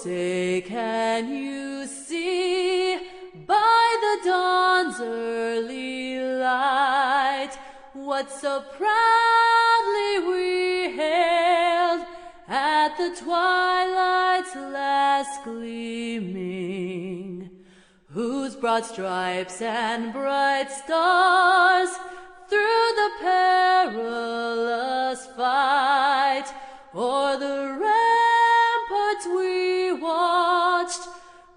say, can you see by the dawn's early light what so proudly we hailed at the twilight's last gleaming, whose broad stripes and bright stars through the perilous fight o'er the ramparts we watched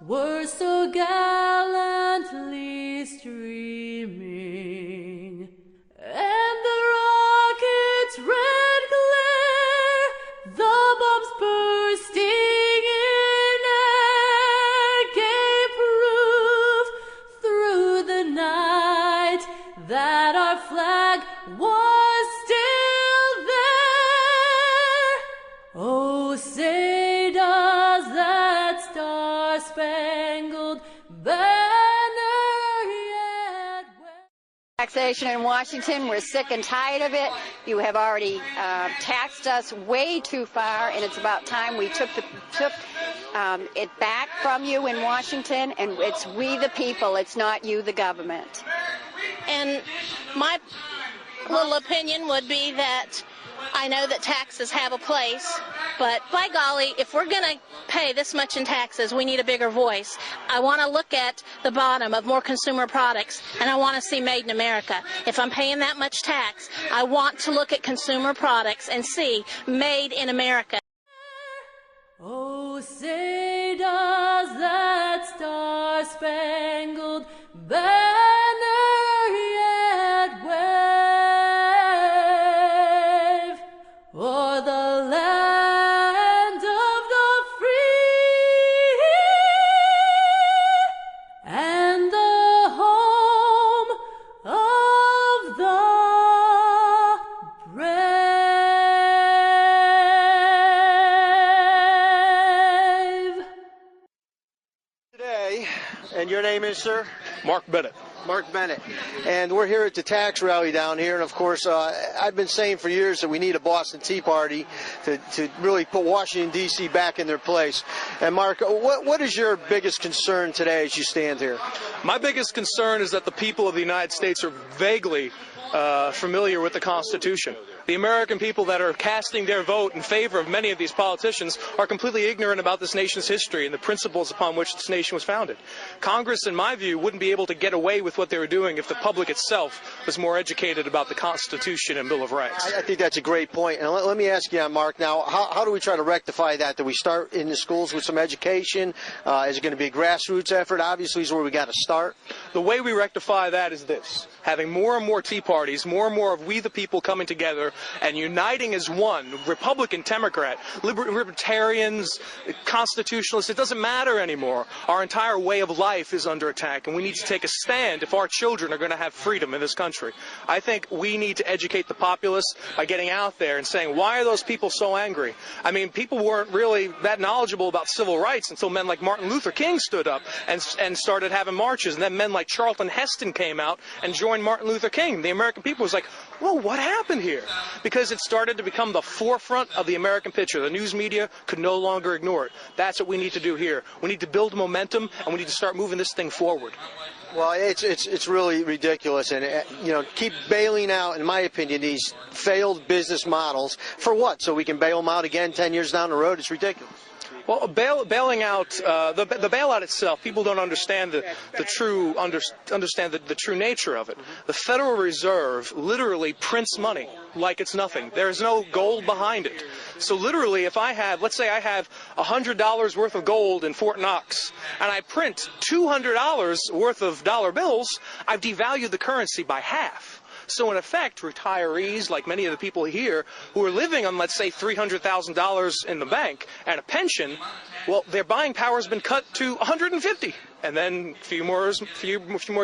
were so gallantly streaming, and the rocket's red glare, the bombs bursting in air, gave proof through the night that our flag was still there. Oh, say does that star-spangled banner yet wave? Taxation in Washington, we're sick and tired of it. You have already taxed us way too far, and it's about time we took it back from you in Washington, and it's we the people, it's not you the government. And my little opinion would be that I know that taxes have a place, but by golly, if we're going to pay this much in taxes, we need a bigger voice. I want to look at the bottom of more consumer products, and I want to see Made in America. If I'm paying that much tax, I want to look at consumer products and see Made in America. Oh, say does that star-spangled banner yet wave o'er the land of the free and the home of the brave. Today, and your name is, sir? Mark Bennett. Mark Bennett. And we're here at the tax rally down here, and of course I've been saying for years that we need a Boston Tea Party to really put Washington, D.C. back in their place. And Mark, what is your biggest concern today as you stand here? My biggest concern is that the people of the United States are vaguely familiar with the Constitution. The American people that are casting their vote in favor of many of these politicians are completely ignorant about this nation's history and the principles upon which this nation was founded. Congress, in my view, wouldn't be able to get away with what they were doing if the public itself was more educated about the Constitution and Bill of Rights. I think that's a great point. And let me ask you, Mark, now, how do we try to rectify that? Do we start in the schools with some education? Is it going to be a grassroots effort? Obviously, is where we got to start. The way we rectify that is this: having more and more Tea Parties, more and more of we the people coming together and uniting as one, Republican, Democrat, libertarians, constitutionalists. It doesn't matter anymore. Our entire way of life is under attack, and we need to take a stand if our children are going to have freedom in this country. I think we need to educate the populace by getting out there and saying, why are those people so angry? I mean, people weren't really that knowledgeable about civil rights until men like Martin Luther King stood up and started having marches, and then men like Charlton Heston came out and joined Martin Luther King. The American people was like, well, what happened here? Because it started to become the forefront of the American picture. The news media could no longer ignore it. That's what we need to do here. We need to build momentum, and we need to start moving this thing forward. Well, it's really ridiculous, and keep bailing out, in my opinion, these failed business models for what? So we can bail them out again 10 years down the road? It's ridiculous. Well, bailing out, the bailout itself, people don't understand the true nature of it. The Federal Reserve literally prints money like it's nothing. There is no gold behind it. So literally, if I have, let's say I have $100 worth of gold in Fort Knox, and I print $200 worth of dollar bills, I've devalued the currency by half. So in effect, retirees, like many of the people here, who are living on, let's say, $300,000 in the bank and a pension, well, their buying power has been cut to $150,000. And then a few more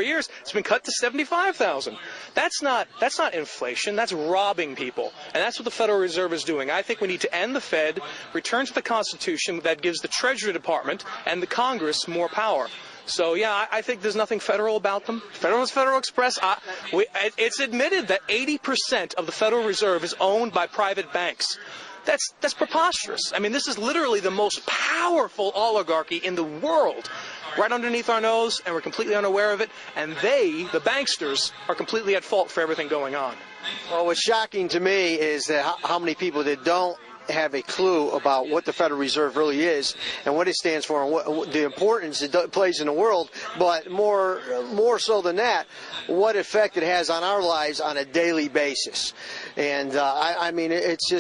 years, it's been cut to $75,000. That's not inflation. That's robbing people. And that's what the Federal Reserve is doing. I think we need to end the Fed, return to the Constitution that gives the Treasury Department and the Congress more power. So, yeah, I think there's nothing federal about them. Federal is Federal Express. It's admitted that 80% of the Federal Reserve is owned by private banks. That's preposterous. I mean, this is literally the most powerful oligarchy in the world, right underneath our nose, and we're completely unaware of it, and they, the banksters, are completely at fault for everything going on. Well, what's shocking to me is that how many people that don't have a clue about what the Federal Reserve really is and what it stands for and what the importance it plays in the world, but more so than that, what effect it has on our lives on a daily basis. And I mean, it's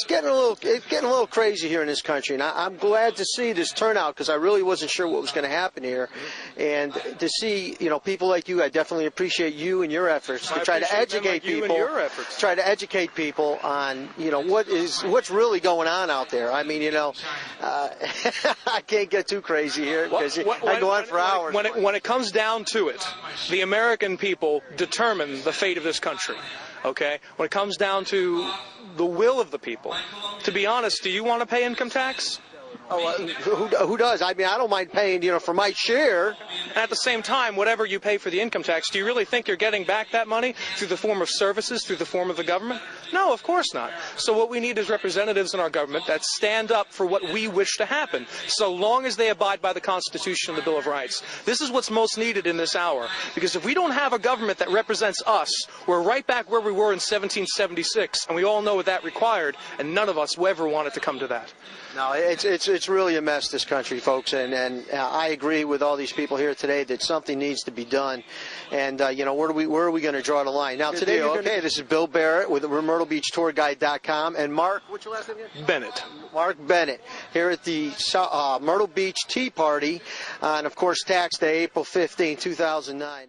getting a little crazy here in this country, and I'm glad to see this turnout because I really wasn't sure what was going to happen here, and to see people like you, I definitely appreciate you and your efforts to try to educate people. Try to educate people on what's really going on out there. I mean, I can't get too crazy here because I go on for hours. When it comes down to it, the American people determine the fate of this country. Okay? When it comes down to the will of the people, to be honest, do you want to pay income tax? Oh, who does? I mean, I don't mind paying, for my share. And at the same time, whatever you pay for the income tax, do you really think you're getting back that money through the form of services, through the form of the government? No, of course not. So what we need is representatives in our government that stand up for what we wish to happen, so long as they abide by the Constitution and the Bill of Rights. This is what's most needed in this hour, because if we don't have a government that represents us, we're right back where we were in 1776, and we all know what that required, and none of us will ever want it to come to that. No, it's really a mess, this country, folks, and I agree with all these people here today that something needs to be done. And where are we going to draw the line? Now today, this is Bill Barrett with MyrtleBeachTourGuide.com, and Mark, what's your last name again? Bennett. Mark Bennett here at the Myrtle Beach Tea Party on, of course, tax day, April 15, 2009.